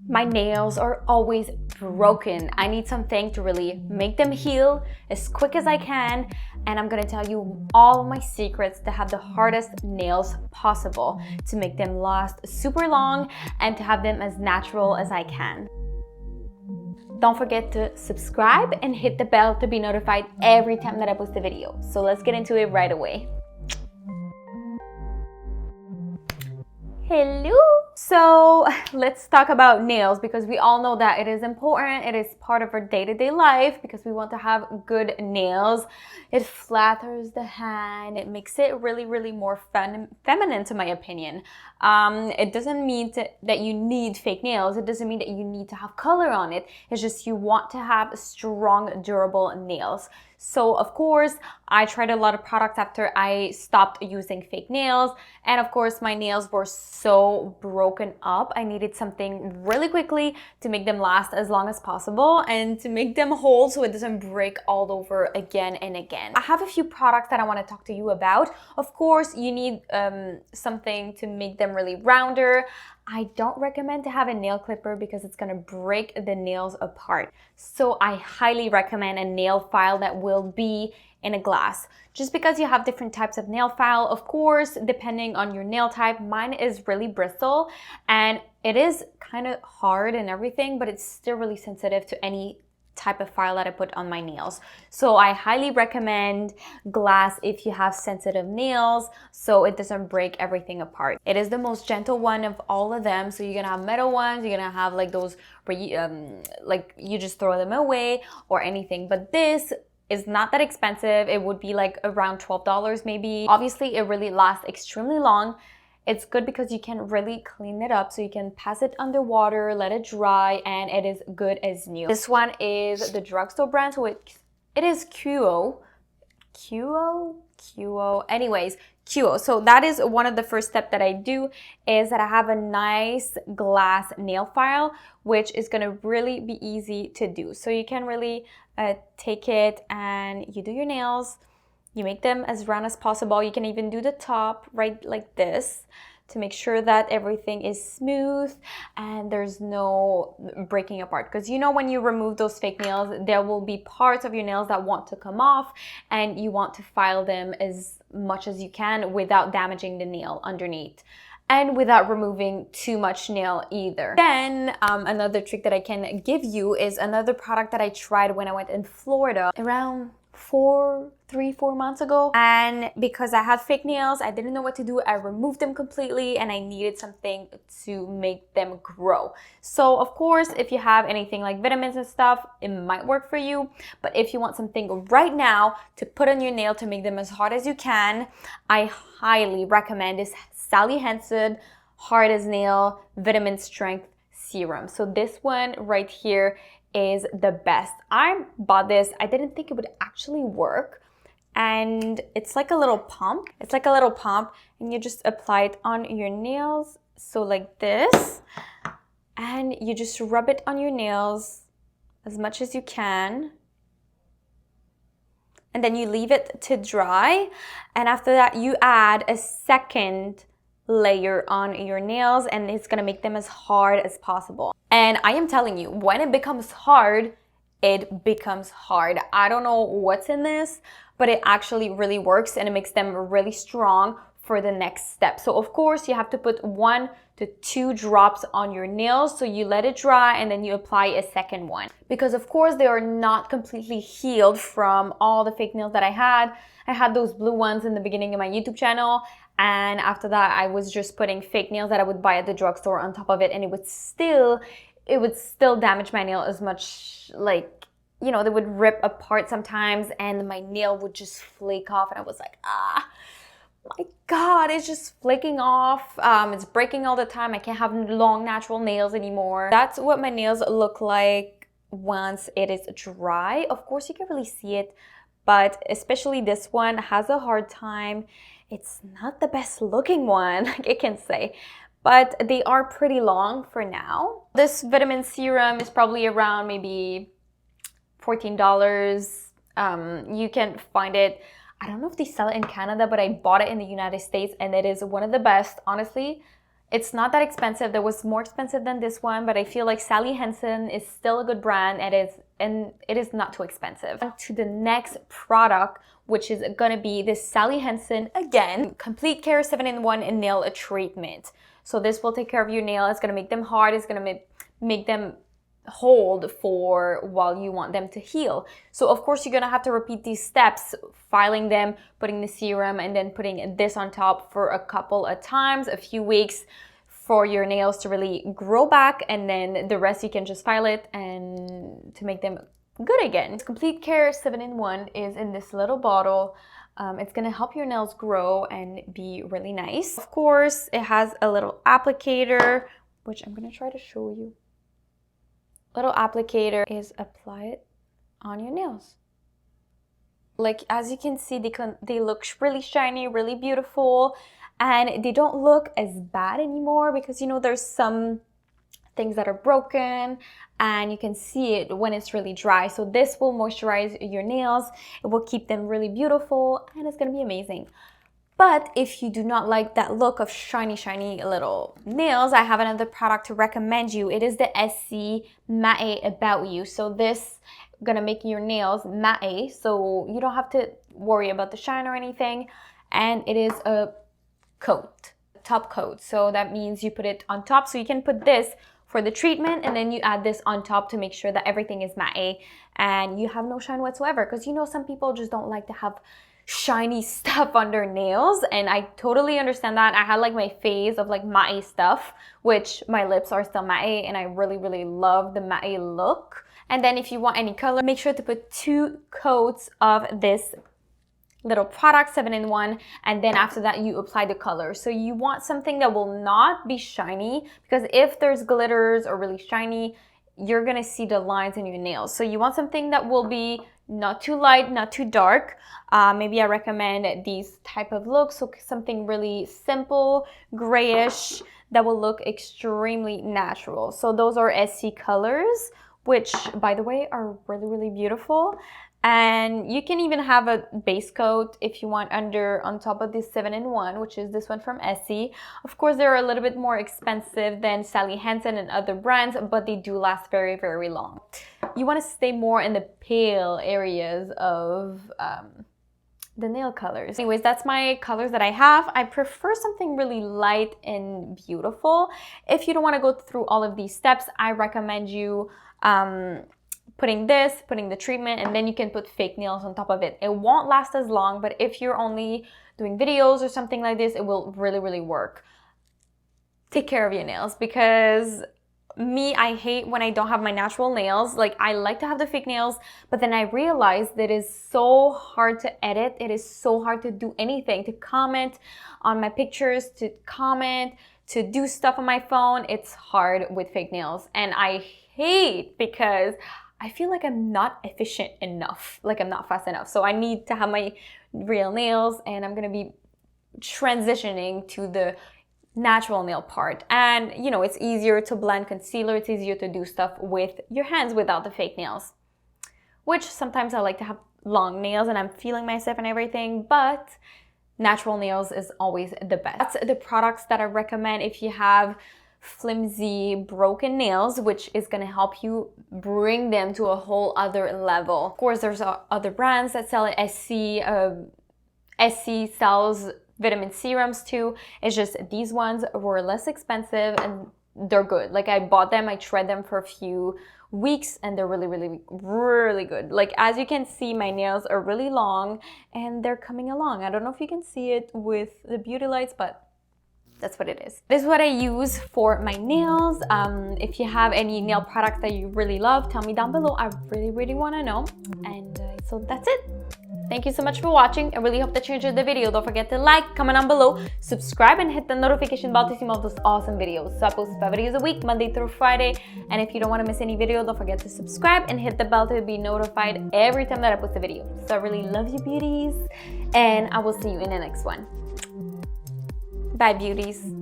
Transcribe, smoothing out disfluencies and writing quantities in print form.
My nails are always broken. I need something to really make them heal as quick as I can. And I'm gonna tell you all my secrets to have the hardest nails possible, to make them last super long and to have them as natural as I can. Don't forget to subscribe and hit the bell to be notified every time that I post a video. So let's get into it right away. Hello! So let's talk about nails, because we all know that it is important. It is part of our day-to-day life because we want to have good nails. It flatters the hand. It makes it really more feminine, to my opinion. It doesn't mean that you need fake nails. It doesn't mean that you need to have color on it. It's just you want to have strong, durable nails. So of course, I tried a lot of products after I stopped using fake nails. And of course, my nails were so broken up. I needed something really quickly to make them last as long as possible and to make them hold so it doesn't break all over again and again. I have a few products that I want to talk to you about. Of course, you need something to make them really rounder. I don't recommend to have a nail clipper because it's gonna break the nails apart. So I highly recommend a nail file that will be in a glass. Just because you have different types of nail file, of course, depending on your nail type, mine is really bristle and it is kind of hard and everything, but it's still really sensitive to any type of file that I put on my nails. So I highly recommend glass if you have sensitive nails so it doesn't break everything apart. It is the most gentle one of all of them. So you're gonna have metal ones, you're gonna have like those where you, like you just throw them away or anything. But this is not that expensive. It would be like around $12 maybe. Obviously, it really lasts extremely long. It's good because you can really clean it up, so you can pass it under water, let it dry, and it is good as new. This one is the drugstore brand, so it is Couture. Anyways, Couture. So that is one of the first steps that I do, is that I have a nice glass nail file, which is gonna really be easy to do. So you can really take it and you do your nails. You make them as round as possible. You can even do the top right like this to make sure that everything is smooth and there's no breaking apart. Because you know when you remove those fake nails, there will be parts of your nails that want to come off and you want to file them as much as you can without damaging the nail underneath and without removing too much nail either. Then another trick that I can give you is another product that I tried when I went in Florida around 4 months ago, and because I had fake nails, I didn't know what to do. I removed them completely and I needed something to make them grow. So of course, if you have anything like vitamins and stuff, it might work for you. But if you want something right now to put on your nail to make them as hard as you can, I highly recommend this Sally Hansen Hard as Nail Vitamin Strength Serum. So this one right here is the best. I bought this. I didn't think it would actually work. And it's like a little pump. It's like a little pump and you just apply it on your nails. So like this. And you just rub it on your nails as much as you can. And then you leave it to dry. And after that, you add a second layer on your nails and it's gonna make them as hard as possible. And I am telling you, when it becomes hard, it becomes hard. I don't know what's in this, but it actually really works and it makes them really strong for the next step. So of course you have to put 1 to 2 drops on your nails. So you let it dry and then you apply a second one. Because of course they are not completely healed from all the fake nails that I had. I had those blue ones in the beginning of my YouTube channel. And after that, I was just putting fake nails that I would buy at the drugstore on top of it. And it would still damage my nail as much, like, you know, they would rip apart sometimes and my nail would just flake off. And I was like, my God, it's just flaking off. It's breaking all the time. I can't have long natural nails anymore. That's what my nails look like once it is dry. Of course, you can really see it, but especially this one has a hard time. It's not the best looking one, I can say, but they are pretty long for now. This vitamin serum is probably around maybe $14. You can find it, I don't know if they sell it in Canada, but I bought it in the United States and it is one of the best. Honestly, It's not that expensive. There was more expensive than this one, but I feel like Sally Hansen is still a good brand. And it is not too expensive. On to the next product, which is gonna be this Sally Hansen, again, Complete Care 7-in-1 Nail Treatment. So this will take care of your nail. It's gonna make them hard. It's gonna make them hold for while you want them to heal. So of course you're gonna have to repeat these steps, filing them, putting the serum, and then putting this on top for a couple of times, a few weeks, for your nails to really grow back, and then the rest you can just file it and to make them good again. Complete Care 7-in-1 is in this little bottle. It's gonna help your nails grow and be really nice. Of course, it has a little applicator, which I'm gonna try to show you. Little applicator is apply it on your nails. Like, as you can see, they look really shiny, really beautiful, and they don't look as bad anymore because, you know, there's some things that are broken and you can see it when it's really dry. So this will moisturize your nails. It will keep them really beautiful and it's gonna be amazing. But if you do not like that look of shiny little nails, I have another product to recommend you. It is the SC Matte About You. So this gonna make your nails matte, so you don't have to worry about the shine or anything. And it is a coat, top coat. So that means you put it on top. So you can put this for the treatment and then you add this on top to make sure that everything is matte and you have no shine whatsoever. Because, you know, some people just don't like to have shiny stuff on their nails, and I totally understand that. I had like my phase of like matte stuff, which my lips are still matte, and I really love the matte look. And then if you want any color, make sure to put 2 coats of this little product, 7-in-1, and then after that you apply the color. So you want something that will not be shiny, because if there's glitters or really shiny, you're gonna see the lines in your nails. So you want something that will be not too light, not too dark. Maybe I recommend these type of looks, so something really simple, grayish, that will look extremely natural. So those are SC colors, which by the way are really beautiful. And you can even have a base coat if you want on top of this 7-in-1, which is this one from Essie. Of course, they're a little bit more expensive than Sally Hansen and other brands, but they do last very long. You want to stay more in the pale areas of the nail colors. Anyways, that's my colors that I have. I prefer something really light and beautiful. If you don't want to go through all of these steps, I recommend you putting the treatment, and then you can put fake nails on top of it. It won't last as long, but if you're only doing videos or something like this, it will really work. Take care of your nails, because I hate when I don't have my natural nails. Like, I like to have the fake nails, but then I realized that it is so hard to edit. It is so hard to do anything, to comment on my pictures, to comment, to do stuff on my phone. It's hard with fake nails, and I hate, because I feel like I'm not efficient enough, like I'm not fast enough. So I need to have my real nails, and I'm gonna be transitioning to the natural nail part. And you know, it's easier to blend concealer, it's easier to do stuff with your hands without the fake nails, which sometimes I like to have long nails and I'm feeling myself and everything, but natural nails is always the best. That's the products that I recommend if you have flimsy, broken nails, which is going to help you bring them to a whole other level. Of course, there's other brands that sell SC. SC sells vitamin serums too. It's just these ones were less expensive and they're good. Like, I bought them, I tried them for a few weeks, and they're really good. Like, as you can see, my nails are really long and they're coming along. I don't know if you can see it with the beauty lights, but that's what it is. This is what I use for my nails. If you have any nail products that you really love, tell me down below. I really want to know. And so that's it. Thank you so much for watching. I really hope that you enjoyed the video. Don't forget to like, comment down below, subscribe, and hit the notification bell to see more of those awesome videos. So I post 5 videos a week, Monday through Friday. And if you don't want to miss any video, don't forget to subscribe and hit the bell to be notified every time that I post a video. So I really love you, beauties, and I will see you in the next one. Bye, beauties.